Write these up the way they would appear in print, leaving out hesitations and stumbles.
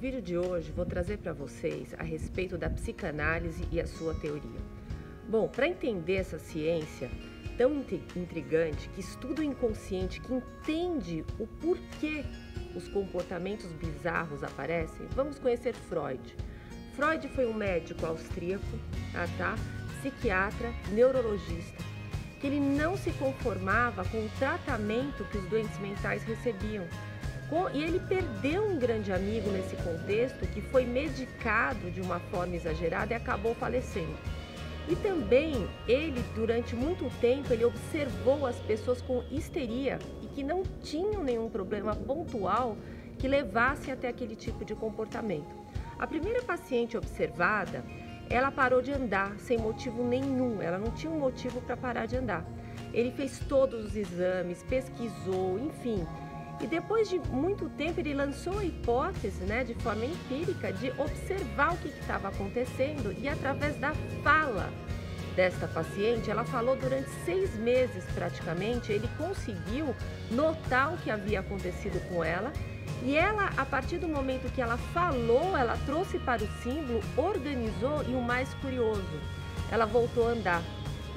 vídeo de hoje vou trazer para vocês a respeito da psicanálise e a sua teoria. Bom, para entender essa ciência tão intrigante, que estuda o inconsciente, que entende o porquê os comportamentos bizarros aparecem, vamos conhecer Freud. Freud foi um médico austríaco, psiquiatra, neurologista, que ele não se conformava com o tratamento que os doentes mentais recebiam. E ele perdeu um grande amigo nesse contexto, que foi medicado de uma forma exagerada e acabou falecendo. E também ele, durante muito tempo, ele observou as pessoas com histeria e que não tinham nenhum problema pontual que levasse até aquele tipo de comportamento. A primeira paciente observada, ela parou de andar sem motivo nenhum, ela não tinha um motivo para parar de andar. Ele fez todos os exames, pesquisou, enfim. E depois de muito tempo ele lançou a hipótese, de forma empírica, de observar o que estava acontecendo e através da fala desta paciente, ela falou durante 6 meses praticamente, ele conseguiu notar o que havia acontecido com ela e ela, a partir do momento que ela falou, ela trouxe para o símbolo, organizou e o mais curioso, ela voltou a andar.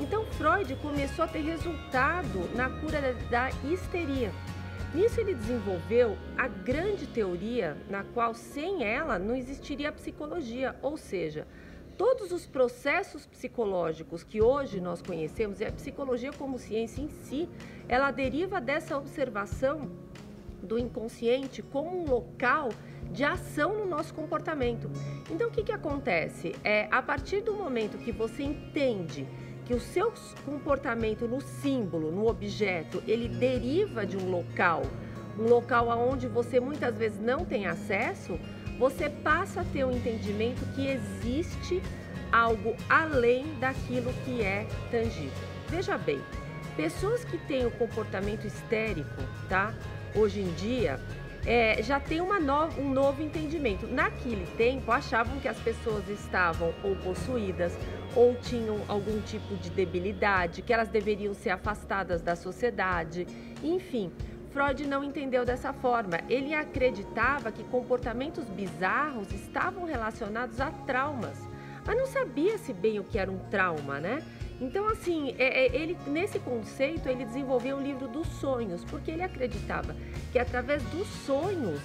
Então Freud começou a ter resultado na cura da histeria. Nisso ele desenvolveu a grande teoria na qual sem ela não existiria a psicologia, ou seja, todos os processos psicológicos que hoje nós conhecemos, e a psicologia como ciência em si, ela deriva dessa observação do inconsciente como um local de ação no nosso comportamento. Então o que acontece? A partir do momento que você entende que o seu comportamento no símbolo, no objeto, ele deriva de um local onde você muitas vezes não tem acesso, você passa a ter um entendimento que existe algo além daquilo que é tangível. Veja bem, pessoas que têm o comportamento histérico, hoje em dia, já tem um novo entendimento. Naquele tempo, achavam que as pessoas estavam ou possuídas ou tinham algum tipo de debilidade, que elas deveriam ser afastadas da sociedade. Enfim, Freud não entendeu dessa forma. Ele acreditava que comportamentos bizarros estavam relacionados a traumas, mas não sabia-se bem o que era um trauma, Então, assim, ele, nesse conceito, ele desenvolveu o livro dos sonhos, porque ele acreditava que através dos sonhos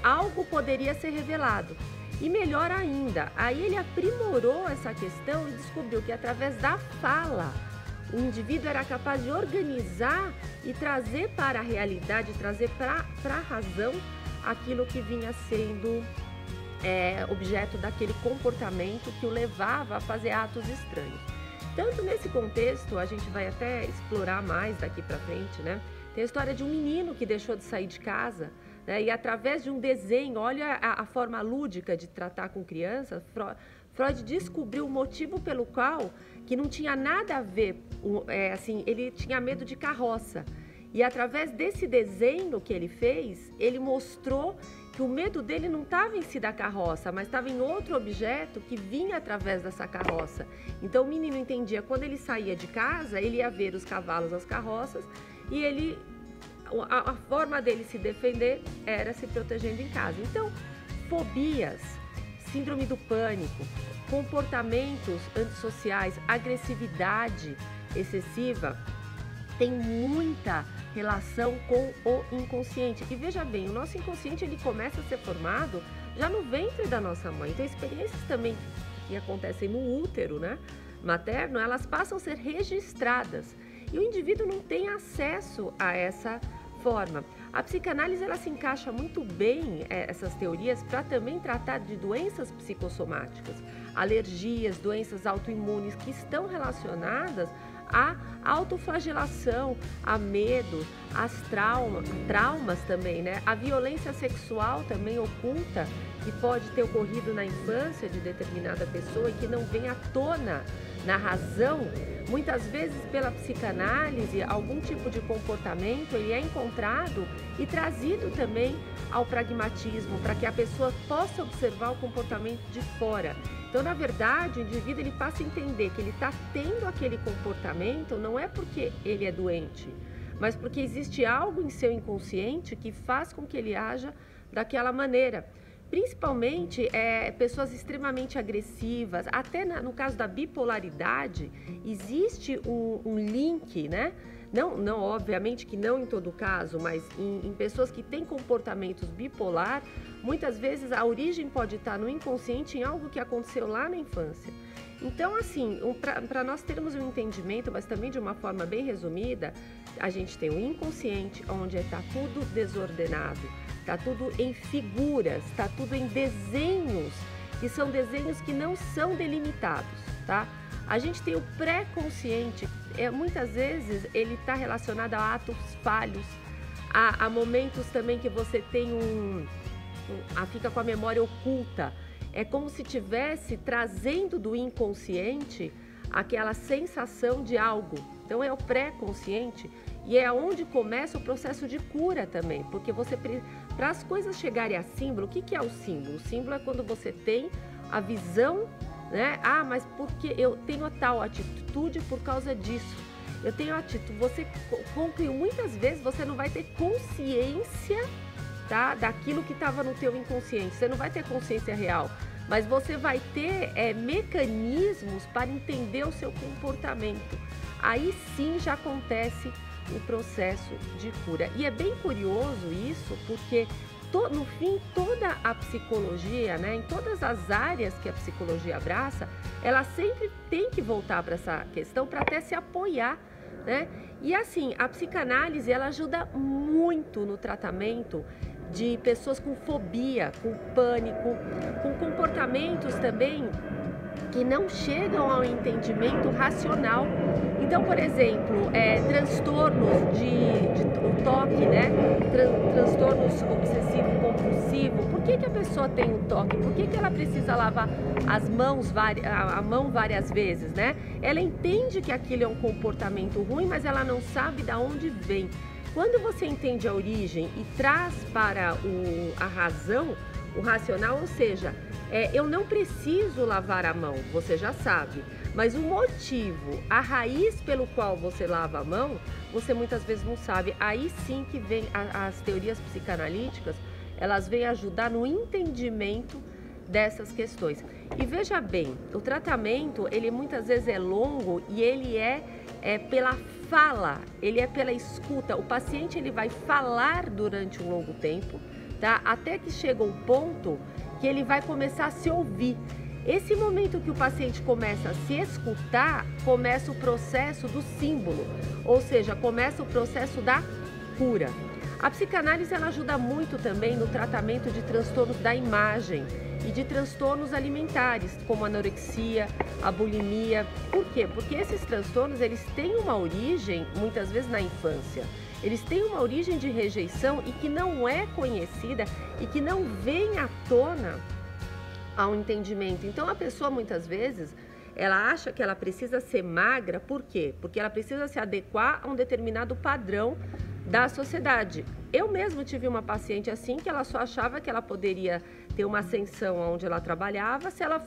algo poderia ser revelado. E melhor ainda, aí ele aprimorou essa questão e descobriu que através da fala, o indivíduo era capaz de organizar e trazer para a realidade, trazer para a razão aquilo que vinha sendo objeto daquele comportamento que o levava a fazer atos estranhos. Tanto nesse contexto, a gente vai até explorar mais daqui para frente, Tem a história de um menino que deixou de sair de casa, e através de um desenho, olha a forma lúdica de tratar com crianças, Freud descobriu o motivo pelo qual que não tinha nada a ver, ele tinha medo de carroça. E através desse desenho que ele fez, ele mostrou que o medo dele não estava em si da carroça, mas estava em outro objeto que vinha através dessa carroça. Então o menino entendia, quando ele saía de casa, ele ia ver os cavalos, as carroças, e a forma dele se defender era se protegendo em casa. Então, fobias, síndrome do pânico, comportamentos antissociais, agressividade excessiva, tem muita relação com o inconsciente. E veja bem, o nosso inconsciente ele começa a ser formado já no ventre da nossa mãe. Então, experiências também que acontecem no útero, materno, elas passam a ser registradas. E o indivíduo não tem acesso a essa forma. A psicanálise ela se encaixa muito bem, essas teorias, para também tratar de doenças psicossomáticas, alergias, doenças autoimunes que estão relacionadas à autoflagelação, a medo, as traumas também, a violência sexual também oculta, que pode ter ocorrido na infância de determinada pessoa e que não vem à tona na razão. Muitas vezes pela psicanálise, algum tipo de comportamento ele é encontrado e trazido também ao pragmatismo, para que a pessoa possa observar o comportamento de fora. Então, na verdade, o indivíduo ele passa a entender que ele está tendo aquele comportamento não é porque ele é doente, mas porque existe algo em seu inconsciente que faz com que ele haja daquela maneira. Principalmente pessoas extremamente agressivas, até no caso da bipolaridade, existe um link, né? Não, obviamente que não em todo caso, mas em pessoas que têm comportamentos bipolar, muitas vezes a origem pode estar no inconsciente em algo que aconteceu lá na infância. Então, assim, para nós termos um entendimento, mas também de uma forma bem resumida, a gente tem o inconsciente, onde está tudo desordenado, está tudo em figuras, está tudo em desenhos, que são desenhos que não são delimitados, tá? A gente tem o pré-consciente, muitas vezes ele está relacionado a atos falhos, a momentos também que você tem fica com a memória oculta. É como se estivesse trazendo do inconsciente aquela sensação de algo. Então é o pré-consciente e é onde começa o processo de cura também, porque para as coisas chegarem a símbolo, o que é o símbolo? O símbolo é quando você tem a visão, né? Ah, mas porque eu tenho a tal atitude por causa disso. Eu tenho a atitude, você concluiu, muitas vezes você não vai ter consciência, tá, daquilo que estava no teu inconsciente, você não vai ter consciência real, mas você vai ter mecanismos para entender o seu comportamento. Aí sim já acontece o processo de cura. E é bem curioso isso, porque no fim toda a psicologia, né, em todas as áreas que a psicologia abraça, ela sempre tem que voltar para essa questão para até se apoiar, né? E assim, a psicanálise ela ajuda muito no tratamento de pessoas com fobia, com pânico, com comportamentos também que não chegam ao entendimento racional. Então, por exemplo, transtornos de toque, né? Transtornos obsessivo-compulsivo. Por que a pessoa tem um toque? Por que ela precisa lavar a mão várias vezes, né? Ela entende que aquilo é um comportamento ruim, mas ela não sabe de onde vem. Quando você entende a origem e traz para a razão, o racional, ou seja, eu não preciso lavar a mão, você já sabe, mas o motivo, a raiz pelo qual você lava a mão, você muitas vezes não sabe. Aí sim que vem as teorias psicanalíticas, elas vêm ajudar no entendimento dessas questões. E veja bem, o tratamento, ele muitas vezes é longo e ele é pela fala, ele é pela escuta. O paciente ele vai falar durante um longo tempo, tá? Até que chega um ponto que ele vai começar a se ouvir. Esse momento que o paciente começa a se escutar, começa o processo do símbolo, ou seja, começa o processo da cura. A psicanálise ela ajuda muito também no tratamento de transtornos da imagem e de transtornos alimentares, como a anorexia, a bulimia. Por quê? Porque esses transtornos eles têm uma origem, muitas vezes, na infância. Eles têm uma origem de rejeição e que não é conhecida e que não vem à tona ao entendimento. Então, a pessoa, muitas vezes, ela acha que ela precisa ser magra, por quê? Porque ela precisa se adequar a um determinado padrão da sociedade. Eu mesmo tive uma paciente assim, que ela só achava que ela poderia ter uma ascensão onde ela trabalhava se ela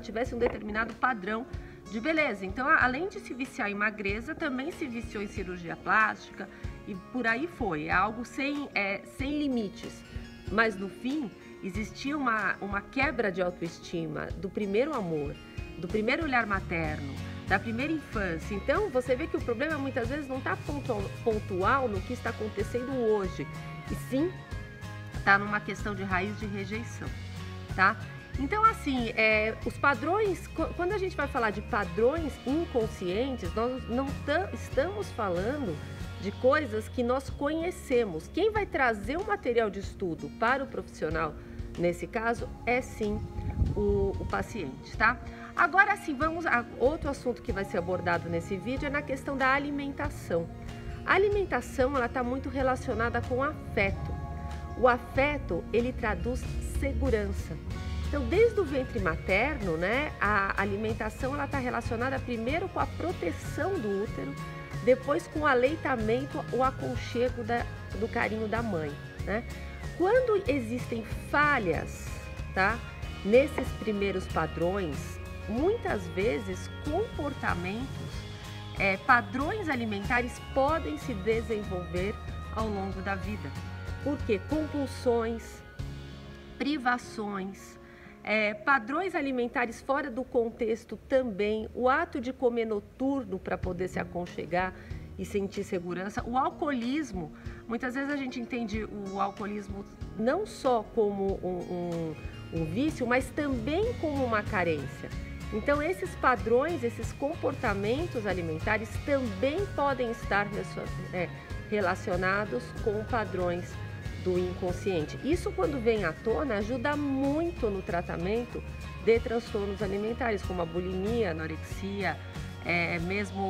tivesse um determinado padrão de beleza. Então, além de se viciar em magreza, também se viciou em cirurgia plástica e por aí foi. É algo sem limites. Mas, no fim, existia uma quebra de autoestima do primeiro amor, do primeiro olhar materno, da primeira infância. Então, você vê que o problema muitas vezes não está pontual no que está acontecendo hoje, e sim está numa questão de raiz de rejeição, tá? Então, assim, os padrões, quando a gente vai falar de padrões inconscientes, nós não estamos falando de coisas que nós conhecemos. Quem vai trazer o material de estudo para o profissional, nesse caso, é sim o paciente, tá? Agora sim, vamos a outro assunto que vai ser abordado nesse vídeo, é na questão da alimentação. A alimentação, ela está muito relacionada com o afeto. O afeto, ele traduz segurança. Então, desde o ventre materno, né, a alimentação ela está relacionada primeiro com a proteção do útero, depois com o aleitamento, o aconchego do carinho da mãe, né? Quando existem falhas, tá, nesses primeiros padrões, muitas vezes comportamentos, padrões alimentares podem se desenvolver ao longo da vida. Por quê? Compulsões, privações, padrões alimentares fora do contexto também, o ato de comer noturno para poder se aconchegar e sentir segurança, o alcoolismo. Muitas vezes a gente entende o alcoolismo não só como um vício, mas também como uma carência. Então, esses padrões, esses comportamentos alimentares também podem estar relacionados com padrões do inconsciente. Isso, quando vem à tona, ajuda muito no tratamento de transtornos alimentares, como a bulimia, a anorexia, mesmo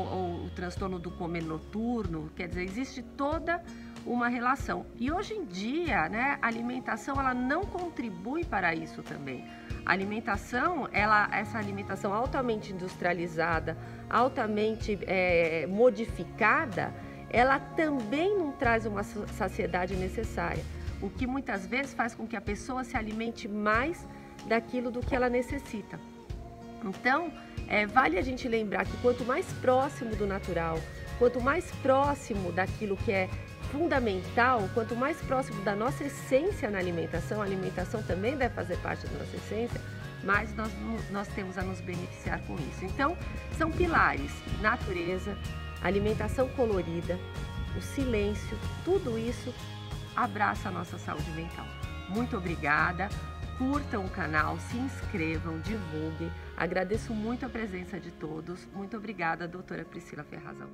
o transtorno do comer noturno. Quer dizer, existe toda uma relação. E hoje em dia, né, a alimentação ela não contribui para isso também. A alimentação, essa alimentação altamente industrializada, altamente modificada, ela também não traz uma saciedade necessária, o que muitas vezes faz com que a pessoa se alimente mais daquilo do que ela necessita. Então, vale a gente lembrar que quanto mais próximo do natural, quanto mais próximo daquilo que é fundamental, quanto mais próximo da nossa essência na alimentação, a alimentação também deve fazer parte da nossa essência, mais nós temos a nos beneficiar com isso. Então, são pilares: natureza, alimentação colorida, o silêncio, tudo isso abraça a nossa saúde mental. Muito obrigada, curtam o canal, se inscrevam, divulguem. Agradeço muito a presença de todos. Muito obrigada, doutora Priscila Ferrazão.